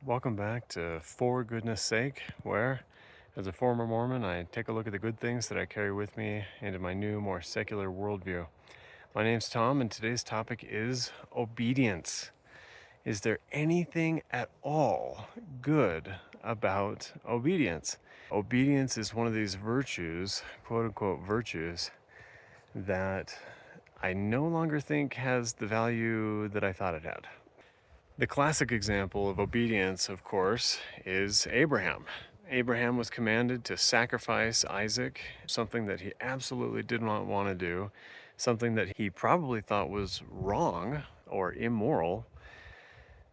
Welcome back to For Goodness Sake, where, as a former Mormon, I take a look at the good things that I carry with me into my new, more secular worldview. My name's Tom, and today's topic is obedience. Is there anything at all good about obedience? Obedience is one of these virtues, quote unquote virtues, that I no longer think has the value that I thought it had. The classic example of obedience, of course, is Abraham. Abraham was commanded to sacrifice Isaac, something that he absolutely did not want to do, something that he probably thought was wrong or immoral,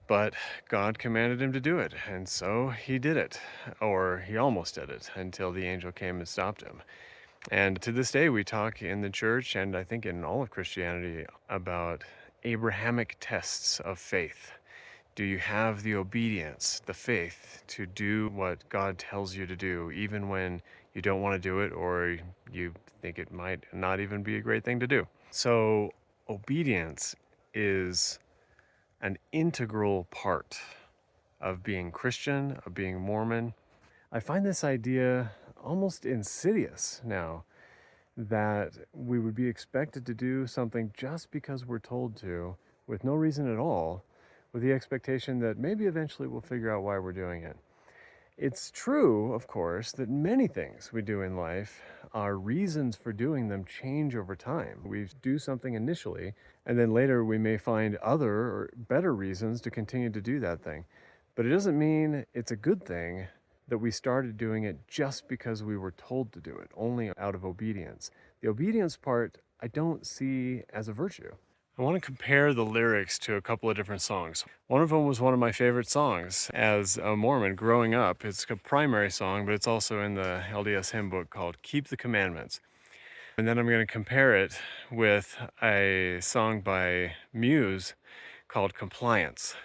but God commanded him to do it, and so he did it, or he almost did it, until the angel came and stopped him. And to this day, we talk in the church, and I think in all of Christianity, about Abrahamic tests of faith. Do you have the obedience, the faith to do what God tells you to do, even when you don't want to do it or you think it might not even be a great thing to do? So, obedience is an integral part of being Christian, of being Mormon. I find this idea almost insidious now, that we would be expected to do something just because we're told to, with no reason at all, with the expectation that maybe eventually we'll figure out why we're doing it. It's true, of course, that many things we do in life, our reasons for doing them change over time. We do something initially, and then later we may find other or better reasons to continue to do that thing. But it doesn't mean it's a good thing that we started doing it just because we were told to do it, only out of obedience. The obedience part, I don't see as a virtue. I want to compare the lyrics to a couple of different songs. One of them was one of my favorite songs as a Mormon growing up. It's a primary song, but it's also in the LDS hymn book called Keep the Commandments. And then I'm going to compare it with a song by Muse called Compliance.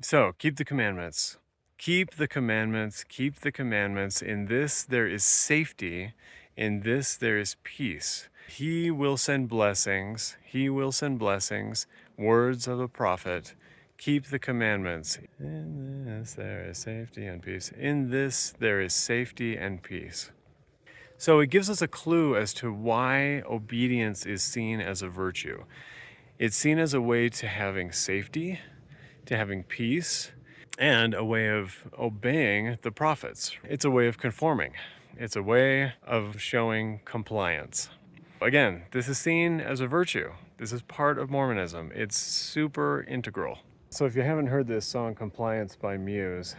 So, keep the commandments. Keep the commandments. Keep the commandments. In this there is safety. In this there is peace. He will send blessings. He will send blessings. Words of the prophet. Keep the commandments. In this there is safety and peace. In this there is safety and peace. So it gives us a clue as to why obedience is seen as a virtue. It's seen as a way to having safety, to having peace, and a way of obeying the prophets. It's a way of conforming. It's a way of showing compliance. Again, this is seen as a virtue. This is part of Mormonism. It's super integral. So if you haven't heard this song, Compliance by Muse,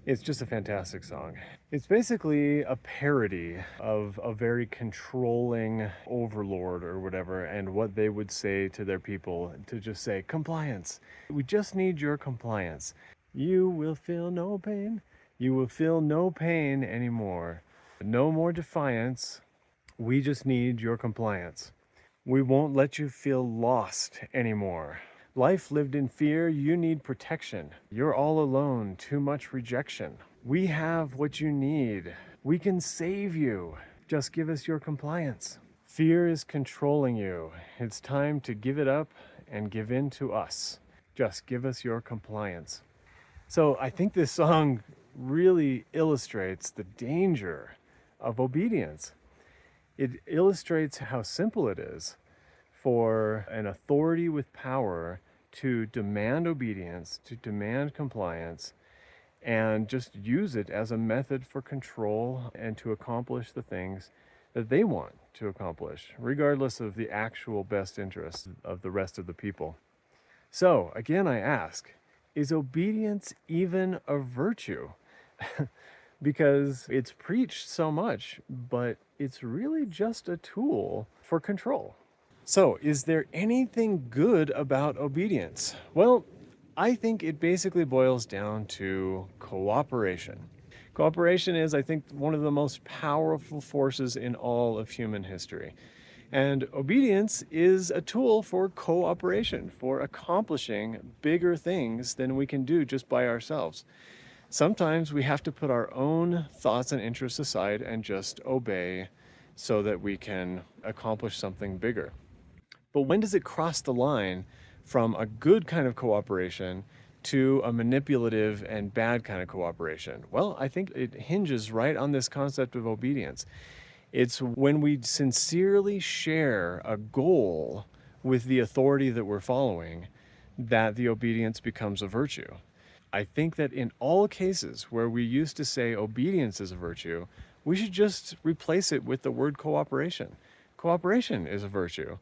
it's just a fantastic song. It's basically a parody of a very controlling overlord or whatever, and what they would say to their people, to just say, compliance. We just need your compliance. You will feel no pain. You will feel no pain anymore. No more defiance. We just need your compliance. We won't let you feel lost anymore. Life lived in fear, you need protection. You're all alone, too much rejection. We have what you need. We can save you. Just give us your compliance. Fear is controlling you. It's time to give it up and give in to us. Just give us your compliance. So I think this song really illustrates the danger of obedience. It illustrates how simple it is for an authority with power to demand obedience, to demand compliance, and just use it as a method for control and to accomplish the things that they want to accomplish, regardless of the actual best interests of the rest of the people. So, again, I ask, is obedience even a virtue? Because it's preached so much, but it's really just a tool for control. So, is there anything good about obedience? Well, I think it basically boils down to cooperation. Cooperation is, I think, one of the most powerful forces in all of human history. And obedience is a tool for cooperation, for accomplishing bigger things than we can do just by ourselves. Sometimes we have to put our own thoughts and interests aside and just obey so that we can accomplish something bigger. But when does it cross the line from a good kind of cooperation to a manipulative and bad kind of cooperation? Well, I think it hinges right on this concept of obedience. It's when we sincerely share a goal with the authority that we're following that the obedience becomes a virtue. I think that in all cases where we used to say obedience is a virtue, we should just replace it with the word cooperation. Cooperation is a virtue.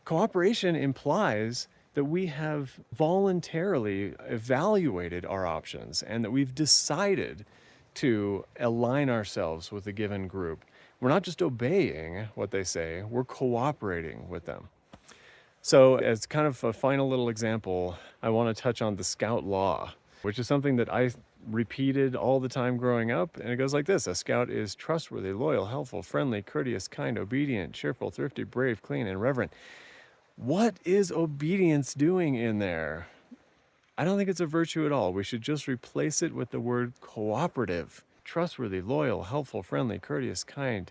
Cooperation implies that we have voluntarily evaluated our options and that we've decided to align ourselves with a given group. We're not just obeying what they say, we're cooperating with them. So, as kind of a final little example, I want to touch on the Scout Law, which is something that I repeated all the time growing up. And it goes like this: a scout is trustworthy, loyal, helpful, friendly, courteous, kind, obedient, cheerful, thrifty, brave, clean, and reverent. What is obedience doing in there? I don't think it's a virtue at all. We should just replace it with the word cooperative. Trustworthy, loyal, helpful, friendly, courteous, kind,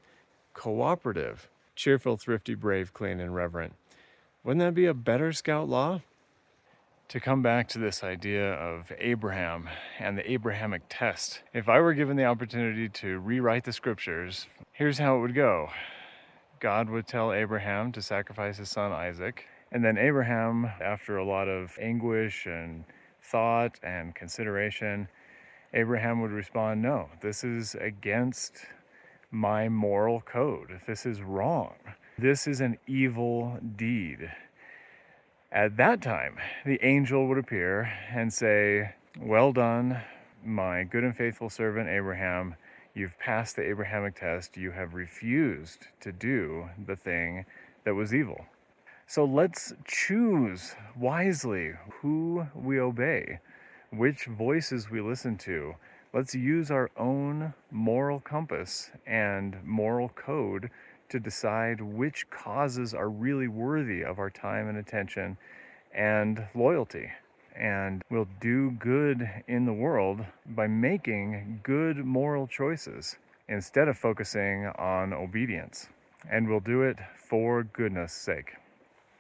cooperative, cheerful, thrifty, brave, clean, and reverent. Wouldn't that be a better Scout Law? To come back to this idea of Abraham and the Abrahamic test, if I were given the opportunity to rewrite the scriptures, here's how it would go. God would tell Abraham to sacrifice his son Isaac, and then Abraham, after a lot of anguish and thought and consideration, Abraham would respond, no, this is against my moral code. This is wrong. This is an evil deed. At that time, the angel would appear and say, well done, my good and faithful servant Abraham. You've passed the Abrahamic test. You have refused to do the thing that was evil. So let's choose wisely who we obey, which voices we listen to. Let's use our own moral compass and moral code to decide which causes are really worthy of our time and attention and loyalty. And we'll do good in the world by making good moral choices instead of focusing on obedience. And we'll do it for goodness sake.